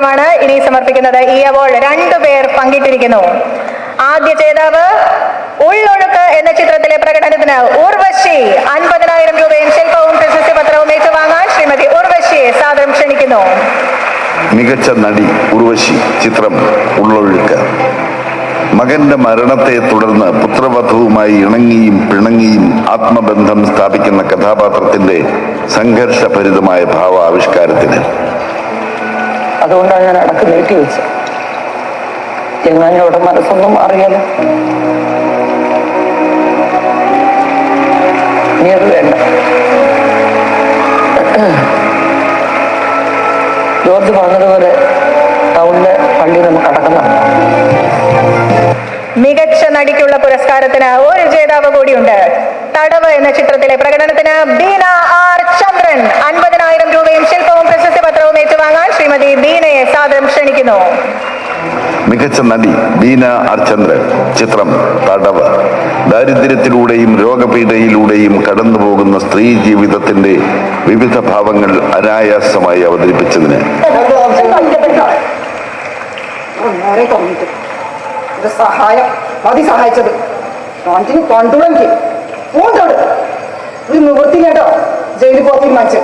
ചിത്രമാണ് ഇനി സമർപ്പിക്കുന്നത്. ഈ അവാർഡ് 2 പേർ പങ്കിട്ടിരിക്കുന്നു. ആദ്യ ജേതാവ് ഉള്ളൊഴുക്ക് എന്ന ചിത്രത്തിലെ പ്രകടനത്തിന് ഉർവശി 50,000 രൂപയും ശില്പവും പ്രശസ്തി പത്രവും ഏറ്റുവാങ്ങാൻ ശ്രീമതി ഉർവശിയെ സാദരം ക്ഷണിക്കുന്നു. മികച്ച നടി ഉർവശി, ചിത്രം ഉള്ളൊഴുക്ക്. മകന്റെ മരണത്തെ തുടർന്ന് പുത്രവധുവുമായി ഇണങ്ങിയും പിണങ്ങിയും ആത്മബന്ധം സ്ഥാപിക്കുന്ന കഥാപാത്രത്തിന്റെ സംഘർഷഭരിതമായ ഭാവാവിഷ്കാരത്തിന് അതുകൊണ്ടാണ് ഞാൻ അടക്ക് നീട്ടി വെച്ചത്. ചെങ്ങാനോടെ മനസ്സൊന്നും അറിയാലോ. ഇനി അത് വേണ്ട. ജോർജ് പറഞ്ഞതുപോലെ ടൗണിലെ പള്ളി നമുക്ക് അടക്കുന്നതാണ്. മികച്ച നടിക്കുള്ള പുരസ്കാരത്തിന് ഒരു ജേതാവ് കൂടിയുണ്ട്. തടവ് എന്ന ചിത്രത്തിലെ പ്രകടനത്തിന് ബീന ആർ ചന്ദ്രൻ 50,000 രൂപയും ശില്പവും പ്രശസ്തി പത്രവും ഏറ്റുവാങ്ങാൻ ശ്രീമതി ബീനയെ സാദരം ക്ഷണിക്കുന്നു. മികച്ച നടി ബീന ആർ ചന്ദ്രൻ, ചിത്രം തടവ്. ദാരിദ്ര്യത്തിലൂടെയും രോഗപീഠയിലൂടെയും കടന്നുപോകുന്ന സ്ത്രീ ജീവിതത്തിന്റെ വിവിധ ഭാവങ്ങൾ അനായാസമായി അവതരിപ്പിച്ചതിന് സഹായം മതി സഹായിച്ചത് കണ്ടുവെങ്കിൽ നിവൃത്തി കേട്ടോ ജയിലിൽ പോകാൻ തീരുമാനിച്ചു.